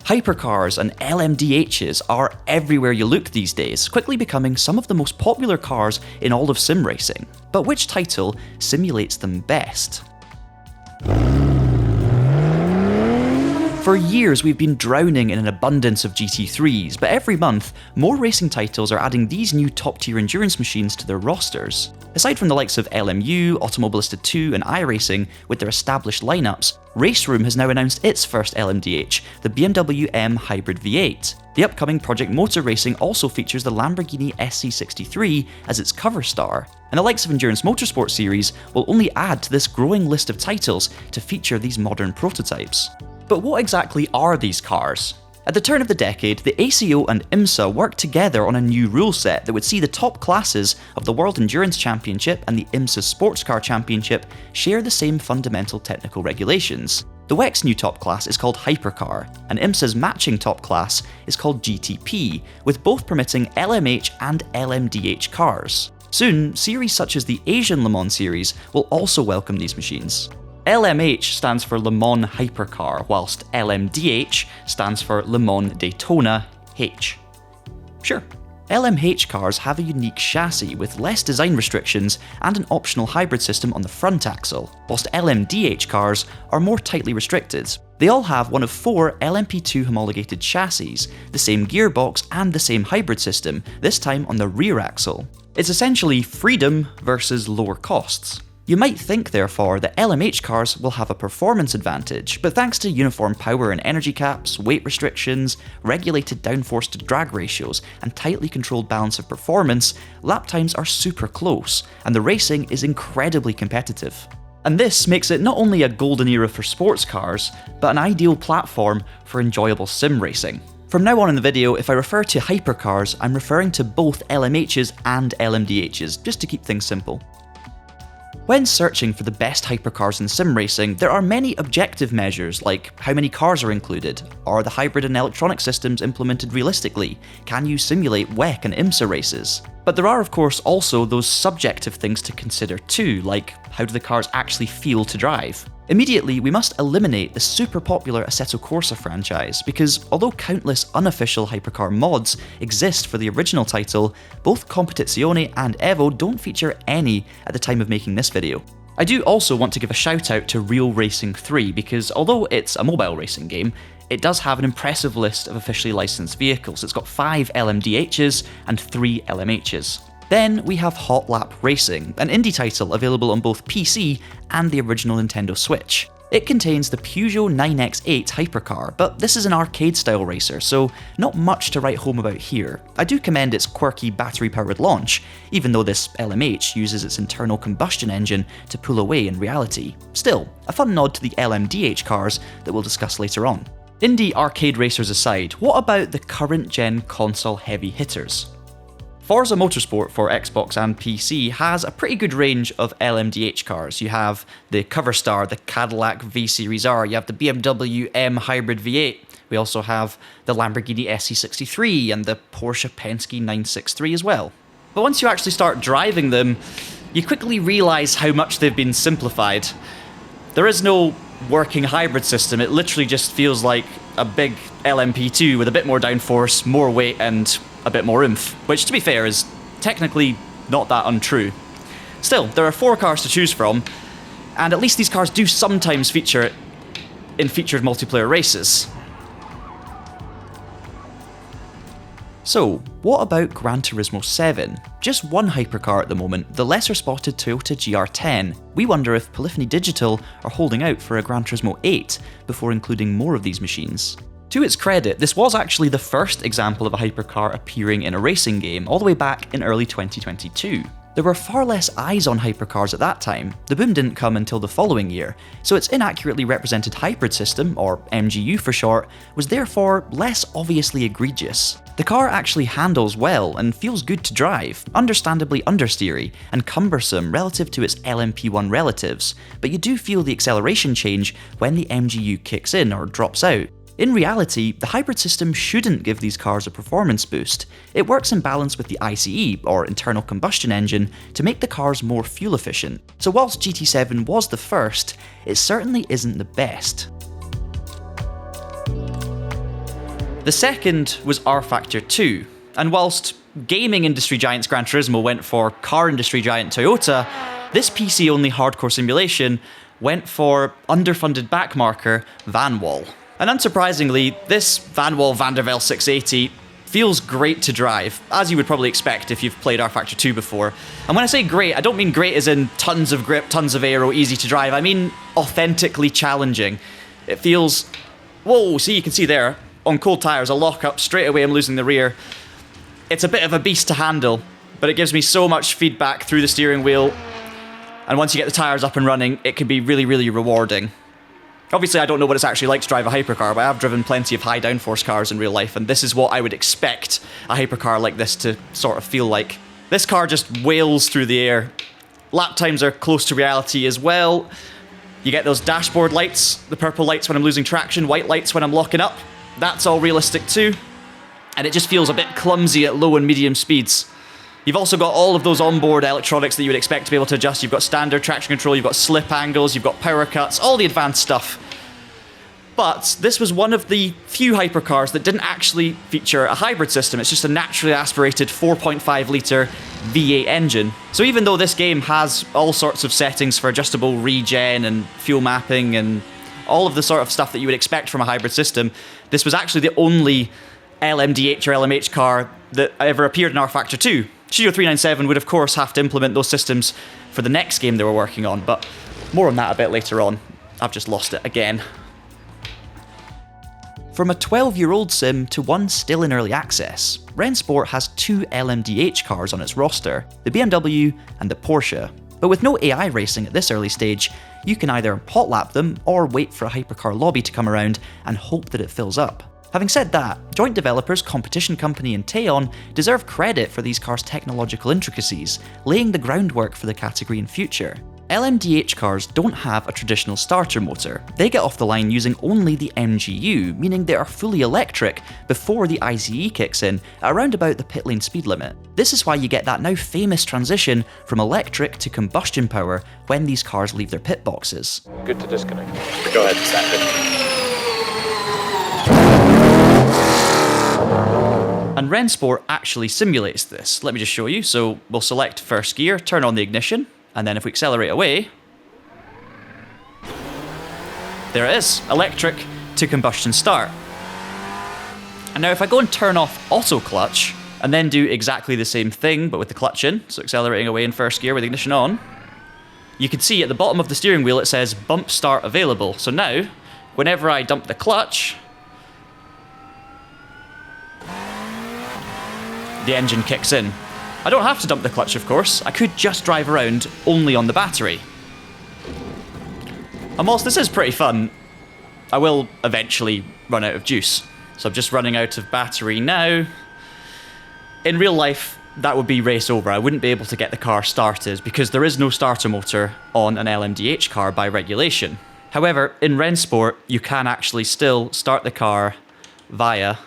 Hypercars and LMDhs are everywhere you look these days, quickly becoming some of the most popular cars in all of sim racing. But which title simulates them best? For years we've been drowning in an abundance of GT3s, but every month, more racing titles are adding these new top-tier endurance machines to their rosters. Aside from the likes of LMU, Automobilista 2 and iRacing with their established lineups, RaceRoom has now announced its first LMDh, the BMW M Hybrid V8. The upcoming Project Motor Racing also features the Lamborghini SC63 as its cover star, and the likes of Endurance Motorsport series will only add to this growing list of titles to feature these modern prototypes. But what exactly are these cars? At the turn of the decade, the ACO and IMSA worked together on a new rule set that would see the top classes of the World Endurance Championship and the IMSA Sports Car Championship share the same fundamental technical regulations. The WEC's new top class is called Hypercar, and IMSA's matching top class is called GTP, with both permitting LMH and LMDh cars. Soon, series such as the Asian Le Mans series will also welcome these machines. LMH stands for Le Mans Hypercar, whilst LMDh stands for Le Mans Daytona H. Sure, LMH cars have a unique chassis with less design restrictions and an optional hybrid system on the front axle, whilst LMDh cars are more tightly restricted. They all have one of 4 LMP2 homologated chassis, the same gearbox and the same hybrid system, this time on the rear axle. It's essentially freedom versus lower costs. You might think, therefore, that LMH cars will have a performance advantage, but thanks to uniform power and energy caps, weight restrictions, regulated downforce to drag ratios, and tightly controlled balance of performance, lap times are super close, and the racing is incredibly competitive. And this makes it not only a golden era for sports cars, but an ideal platform for enjoyable sim racing. From now on in the video, if I refer to hypercars, I'm referring to both LMHs and LMDHs, just to keep things simple. When searching for the best hypercars in sim racing, there are many objective measures like how many cars are included, are the hybrid and electronic systems implemented realistically, can you simulate WEC and IMSA races? But there are of course also those subjective things to consider too, like how do the cars actually feel to drive? Immediately, we must eliminate the super popular Assetto Corsa franchise, because although countless unofficial hypercar mods exist for the original title, both Competizione and Evo don't feature any at the time of making this video. I do also want to give a shout out to Real Racing 3, because although it's a mobile racing game, it does have an impressive list of officially licensed vehicles. It's got 5 LMDHs and 3 LMHs. Then we have Hot Lap Racing, an indie title available on both PC and the original Nintendo Switch. It contains the Peugeot 9X8 hypercar, but this is an arcade-style racer, so not much to write home about here. I do commend its quirky battery-powered launch, even though this LMH uses its internal combustion engine to pull away in reality. Still, a fun nod to the LMDh cars that we'll discuss later on. Indie arcade racers aside, what about the current-gen console heavy hitters? Forza Motorsport for Xbox and PC has a pretty good range of LMDh cars. You have the cover star, the Cadillac V-Series R, you have the BMW M Hybrid V8, we also have the Lamborghini SC63 and the Porsche Penske 963 as well. But once you actually start driving them, you quickly realise how much they've been simplified. There is no working hybrid system, it literally just feels like a big LMP2 with a bit more downforce, more weight and a bit more oomph, which to be fair is technically not that untrue. Still, there are 4 cars to choose from, and at least these cars do sometimes feature in featured multiplayer races. So, what about Gran Turismo 7? Just one hypercar at the moment, the lesser spotted Toyota GR010. We wonder if Polyphony Digital are holding out for a Gran Turismo 8 before including more of these machines. To its credit, this was actually the first example of a hypercar appearing in a racing game, all the way back in early 2022. There were far less eyes on hypercars at that time. The boom didn't come until the following year, so its inaccurately represented hybrid system, or MGU for short, was therefore less obviously egregious. The car actually handles well and feels good to drive, understandably understeery and cumbersome relative to its LMP1 relatives, but you do feel the acceleration change when the MGU kicks in or drops out. In reality, the hybrid system shouldn't give these cars a performance boost. It works in balance with the ICE, or internal combustion engine, to make the cars more fuel efficient. So whilst GT7 was the first, it certainly isn't the best. The second was rFactor 2, and whilst gaming industry giants Gran Turismo went for car industry giant Toyota, this PC-only hardcore simulation went for underfunded backmarker Vanwall. And unsurprisingly, this Vanwall Van der Velde 680 feels great to drive, as you would probably expect if you've played rFactor 2 before. And when I say great, I don't mean great as in tons of grip, tons of aero, easy to drive. I mean authentically challenging. It feels... Whoa, see, you can see there, on cold tyres, a lock-up, straight away I'm losing the rear. It's a bit of a beast to handle, but it gives me so much feedback through the steering wheel. And once you get the tyres up and running, it can be really, really rewarding. Obviously, I don't know what it's actually like to drive a hypercar, but I have driven plenty of high downforce cars in real life, and this is what I would expect a hypercar like this to sort of feel like. This car just wails through the air. Lap times are close to reality as well. You get those dashboard lights, the purple lights when I'm losing traction, white lights when I'm locking up. That's all realistic too. And it just feels a bit clumsy at low and medium speeds. You've also got all of those onboard electronics that you would expect to be able to adjust. You've got standard traction control, you've got slip angles, you've got power cuts, all the advanced stuff. But this was one of the few hypercars that didn't actually feature a hybrid system. It's just a naturally aspirated 4.5 litre V8 engine. So even though this game has all sorts of settings for adjustable regen and fuel mapping and all of the sort of stuff that you would expect from a hybrid system, this was actually the only LMDh or LMH car that ever appeared in rFactor 2. Studio 397 would of course have to implement those systems for the next game they were working on, but more on that a bit later on. I've just lost it again. From a 12-year-old sim to one still in early access, Rennsport has two LMDh cars on its roster, the BMW and the Porsche. But with no AI racing at this early stage, you can either hot lap them or wait for a hypercar lobby to come around and hope that it fills up. Having said that, joint developers Competition Company and Teon deserve credit for these cars' technological intricacies, laying the groundwork for the category in future. LMDh cars don't have a traditional starter motor. They get off the line using only the MGU, meaning they are fully electric before the ICE kicks in at around about the pit lane speed limit. This is why you get that now famous transition from electric to combustion power when these cars leave their pit boxes. Good to disconnect. Go ahead, set it. And Rennsport actually simulates this. Let me just show you. So we'll select first gear, turn on the ignition, and then if we accelerate away, there it is, electric to combustion start. And now if I go and turn off auto clutch, and then do exactly the same thing, but with the clutch in, so accelerating away in first gear with the ignition on, you can see at the bottom of the steering wheel it says bump start available. So now, whenever I dump the clutch, the engine kicks in. I don't have to dump the clutch, of course. I could just drive around only on the battery. And whilst this is pretty fun, I will eventually run out of juice. So I'm just running out of battery now. In real life, that would be race over. I wouldn't be able to get the car started because there is no starter motor on an LMDh car by regulation. However, in Rennsport, you can actually still start the car via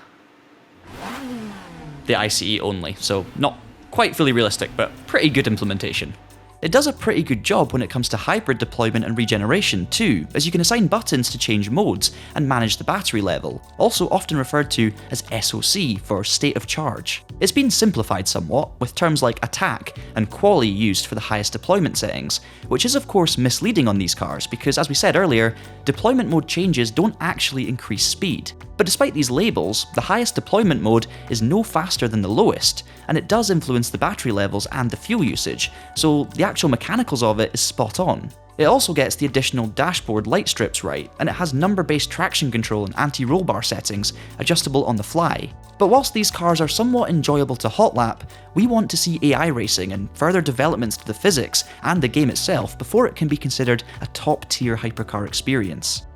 the ICE only, so not quite fully realistic, but pretty good implementation. It does a pretty good job when it comes to hybrid deployment and regeneration too, as you can assign buttons to change modes and manage the battery level, also often referred to as SOC for state of charge. It's been simplified somewhat, with terms like attack and quali used for the highest deployment settings, which is of course misleading on these cars because, as we said earlier, deployment mode changes don't actually increase speed. But despite these labels, the highest deployment mode is no faster than the lowest, and it does influence the battery levels and the fuel usage, so the actual mechanicals of it is spot on. It also gets the additional dashboard light strips right, and it has number-based traction control and anti-roll bar settings, adjustable on the fly. But whilst these cars are somewhat enjoyable to hot lap, we want to see AI racing and further developments to the physics and the game itself before it can be considered a top-tier hypercar experience.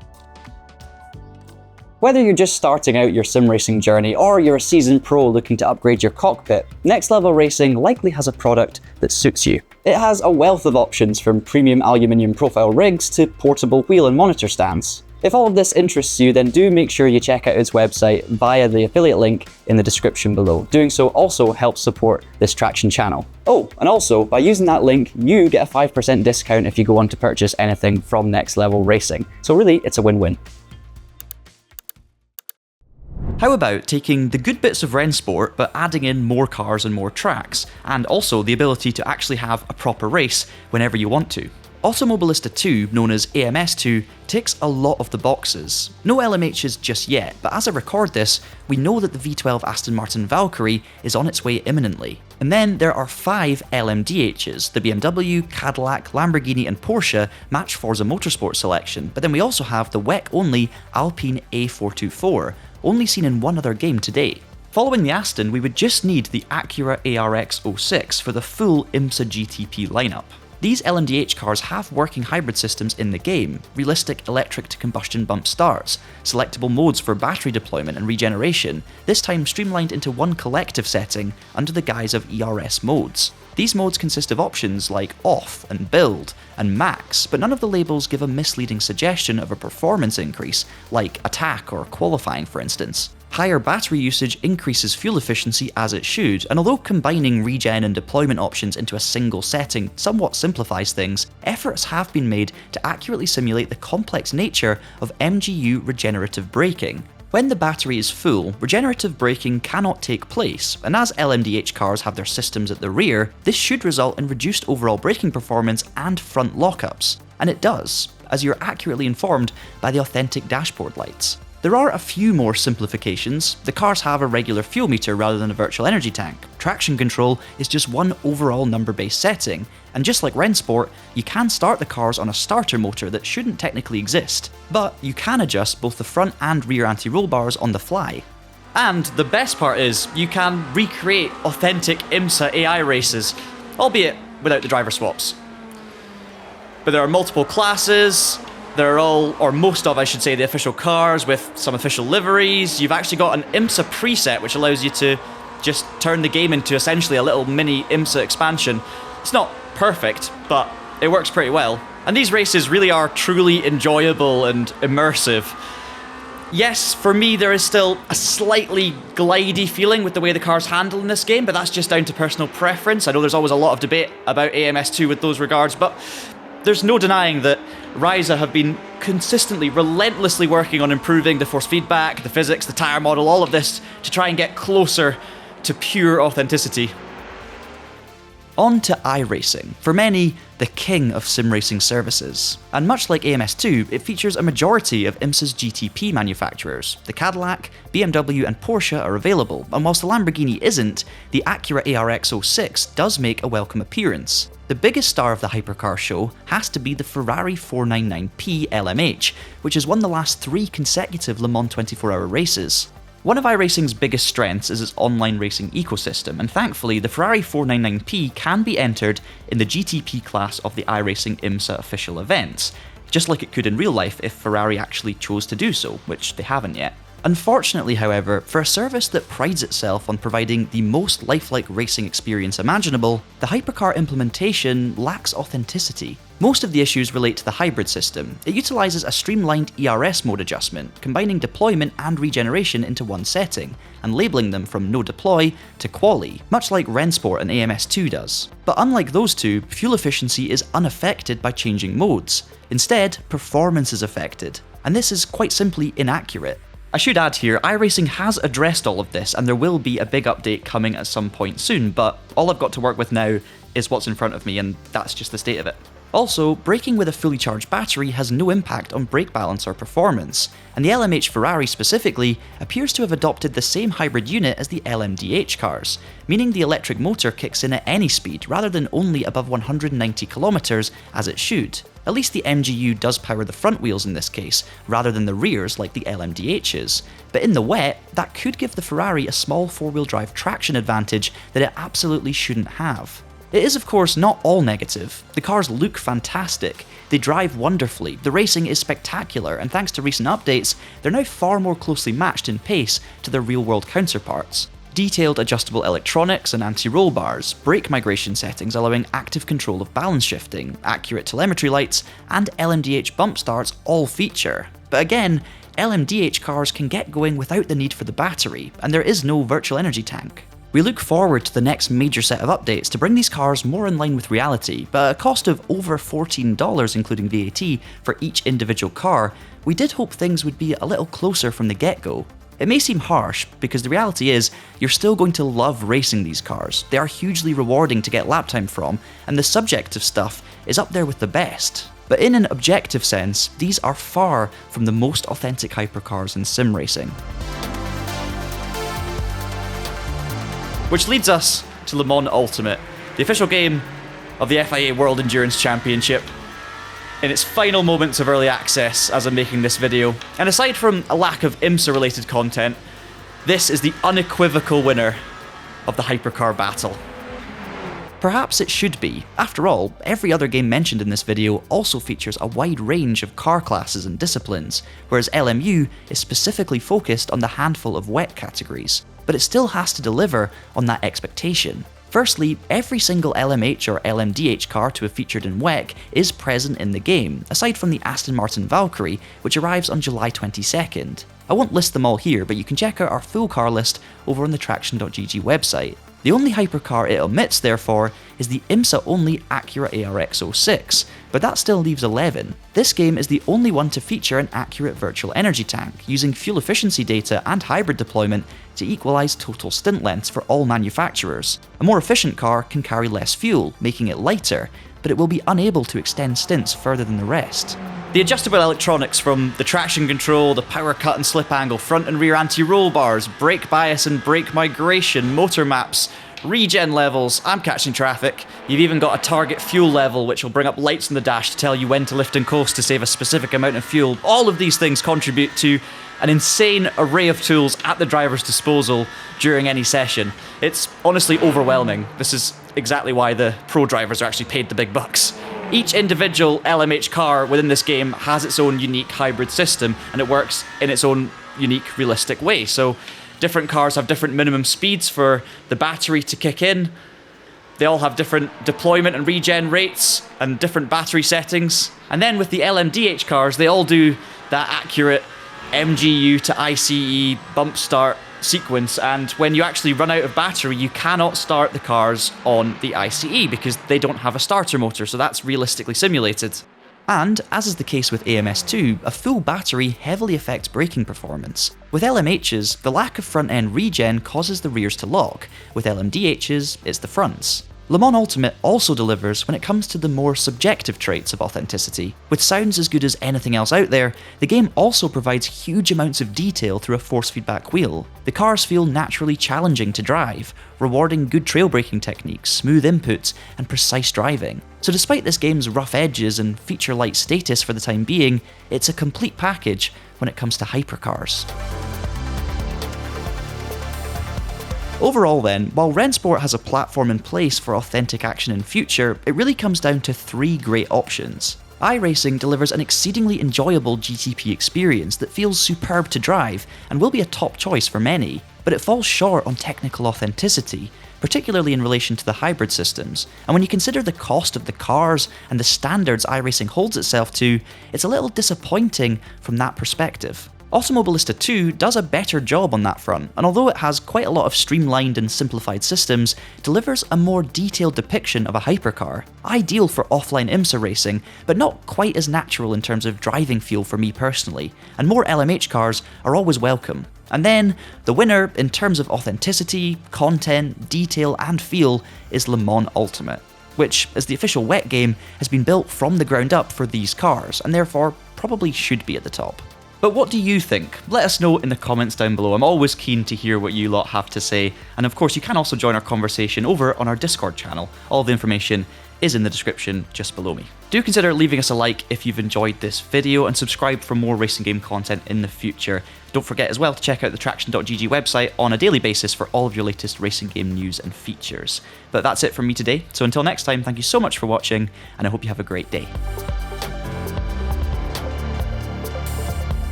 Whether you're just starting out your sim racing journey or you're a seasoned pro looking to upgrade your cockpit, Next Level Racing likely has a product that suits you. It has a wealth of options from premium aluminium profile rigs to portable wheel and monitor stands. If all of this interests you, then do make sure you check out its website via the affiliate link in the description below. Doing so also helps support this Traction channel. Oh, and also, by using that link, you get a 5% discount if you go on to purchase anything from Next Level Racing. So really, it's a win-win. How about taking the good bits of Rennsport but adding in more cars and more tracks, and also the ability to actually have a proper race whenever you want to? Automobilista 2, known as AMS2, ticks a lot of the boxes. No LMHs just yet, but as I record this, we know that the V12 Aston Martin Valkyrie is on its way imminently. And then there are 5 LMDhs. The BMW, Cadillac, Lamborghini and Porsche match Forza Motorsport selection, but then we also have the WEC-only Alpine A424, only seen in one other game to date. Following the Aston, we would just need the Acura ARX06 for the full IMSA GTP lineup. These LMDh cars have working hybrid systems in the game, realistic electric to combustion bump starts, selectable modes for battery deployment and regeneration, this time streamlined into one collective setting under the guise of ERS modes. These modes consist of options like Off and Build and Max, but none of the labels give a misleading suggestion of a performance increase, like Attack or Qualifying for instance. Higher battery usage increases fuel efficiency as it should, and although combining regen and deployment options into a single setting somewhat simplifies things, efforts have been made to accurately simulate the complex nature of MGU regenerative braking. When the battery is full, regenerative braking cannot take place, and as LMDh cars have their systems at the rear, this should result in reduced overall braking performance and front lockups. And it does, as you're accurately informed by the authentic dashboard lights. There are a few more simplifications. The cars have a regular fuel meter rather than a virtual energy tank. Traction control is just one overall number-based setting, and just like Rennsport, you can start the cars on a starter motor that shouldn't technically exist, but you can adjust both the front and rear anti-roll bars on the fly. And the best part is, you can recreate authentic IMSA AI races, albeit without the driver swaps. But there are multiple classes. They're all, or most of, I should say, the official cars with some official liveries. You've actually got an IMSA preset, which allows you to just turn the game into essentially a little mini IMSA expansion. It's not perfect, but it works pretty well. And these races really are truly enjoyable and immersive. Yes, for me, there is still a slightly glidey feeling with the way the cars handle in this game, but that's just down to personal preference. I know there's always a lot of debate about AMS2 with those regards, but there's no denying that Ryza have been consistently, relentlessly working on improving the force feedback, the physics, the tyre model, all of this to try and get closer to pure authenticity. On to iRacing, for many, the king of sim racing services. And much like AMS2, it features a majority of IMSA's GTP manufacturers. The Cadillac, BMW and Porsche are available, and whilst the Lamborghini isn't, the Acura ARX06 does make a welcome appearance. The biggest star of the Hypercar show has to be the Ferrari 499P LMH, which has won the last 3 consecutive Le Mans 24-hour races. One of iRacing's biggest strengths is its online racing ecosystem, and thankfully the Ferrari 499P can be entered in the GTP class of the iRacing IMSA official events, just like it could in real life if Ferrari actually chose to do so, which they haven't yet. Unfortunately, however, for a service that prides itself on providing the most lifelike racing experience imaginable, the Hypercar implementation lacks authenticity. Most of the issues relate to the hybrid system. It utilises a streamlined ERS mode adjustment, combining deployment and regeneration into one setting, and labelling them from no deploy to quali, much like Rennsport and AMS2 does. But unlike those two, fuel efficiency is unaffected by changing modes. Instead, performance is affected, and this is quite simply inaccurate. I should add here, iRacing has addressed all of this and there will be a big update coming at some point soon, but all I've got to work with now is what's in front of me and that's just the state of it. Also, braking with a fully charged battery has no impact on brake balance or performance, and the LMH Ferrari specifically appears to have adopted the same hybrid unit as the LMDh cars, meaning the electric motor kicks in at any speed rather than only above 190 km as it should. At least the MGU does power the front wheels in this case, rather than the rears like the LMDh's, but in the wet, that could give the Ferrari a small four-wheel drive traction advantage that it absolutely shouldn't have. It is of course not all negative. The cars look fantastic, they drive wonderfully, the racing is spectacular, and thanks to recent updates, they're now far more closely matched in pace to their real-world counterparts. Detailed adjustable electronics and anti-roll bars, brake migration settings allowing active control of balance shifting, accurate telemetry lights, and LMDh bump starts all feature. But again, LMDh cars can get going without the need for the battery, and there is no virtual energy tank. We look forward to the next major set of updates to bring these cars more in line with reality, but at a cost of over $14 including VAT for each individual car, we did hope things would be a little closer from the get-go. It may seem harsh, because the reality is, you're still going to love racing these cars. They are hugely rewarding to get lap time from, and the subjective stuff is up there with the best. But in an objective sense, these are far from the most authentic hypercars in sim racing. Which leads us to Le Mans Ultimate, the official game of the FIA World Endurance Championship, in its final moments of early access as I'm making this video. And aside from a lack of IMSA related content, this is the unequivocal winner of the hypercar battle. Perhaps it should be. After all, every other game mentioned in this video also features a wide range of car classes and disciplines, whereas LMU is specifically focused on the handful of wet categories. But it still has to deliver on that expectation. Firstly, every single LMH or LMDh car to have featured in WEC is present in the game, aside from the Aston Martin Valkyrie, which arrives on July 22nd. I won't list them all here, but you can check out our full car list over on the TraxionGG website. The only hypercar it omits, therefore, is the IMSA-only Acura ARX06, but that still leaves 11. This game is the only one to feature an accurate virtual energy tank, using fuel efficiency data and hybrid deployment to equalise total stint lengths for all manufacturers. A more efficient car can carry less fuel, making it lighter, but it will be unable to extend stints further than the rest. The adjustable electronics from the traction control, the power cut and slip angle, front and rear anti-roll bars, brake bias and brake migration, motor maps, regen levels, I'm catching traffic. You've even got a target fuel level which will bring up lights on the dash to tell you when to lift and coast to save a specific amount of fuel. All of these things contribute to an insane array of tools at the driver's disposal during any session. It's honestly overwhelming. This is exactly why the pro drivers are actually paid the big bucks. Each individual LMH car within this game has its own unique hybrid system, and it works in its own unique, realistic way. So different cars have different minimum speeds for the battery to kick in. They all have different deployment and regen rates and different battery settings. And then with the LMDh cars, they all do that accurate MGU to ICE bump start sequence, and when you actually run out of battery, you cannot start the cars on the ICE because they don't have a starter motor, so that's realistically simulated. And, as is the case with AMS2, a full battery heavily affects braking performance. With LMHs, the lack of front-end regen causes the rears to lock. With LMDHs, it's the fronts. Le Mans Ultimate also delivers when it comes to the more subjective traits of authenticity. With sounds as good as anything else out there, the game also provides huge amounts of detail through a force feedback wheel. The cars feel naturally challenging to drive, rewarding good trail braking techniques, smooth inputs, and precise driving. So despite this game's rough edges and feature-light status for the time being, it's a complete package when it comes to hypercars. Overall then, while Rennsport has a platform in place for authentic action in future, it really comes down to three great options. iRacing delivers an exceedingly enjoyable GTP experience that feels superb to drive and will be a top choice for many, but it falls short on technical authenticity, particularly in relation to the hybrid systems, and when you consider the cost of the cars and the standards iRacing holds itself to, it's a little disappointing from that perspective. Automobilista 2 does a better job on that front, and although it has quite a lot of streamlined and simplified systems, delivers a more detailed depiction of a hypercar. Ideal for offline IMSA racing, but not quite as natural in terms of driving feel for me personally, and more LMH cars are always welcome. And then, the winner in terms of authenticity, content, detail and feel is Le Mans Ultimate, which, as the official WEC game, has been built from the ground up for these cars, and therefore probably should be at the top. But what do you think? Let us know in the comments down below. I'm always keen to hear what you lot have to say. And of course, you can also join our conversation over on our Discord channel. All the information is in the description just below me. Do consider leaving us a like if you've enjoyed this video and subscribe for more racing game content in the future. Don't forget as well to check out the TraxionGG website on a daily basis for all of your latest racing game news and features. But that's it from me today. So until next time, thank you so much for watching, and I hope you have a great day.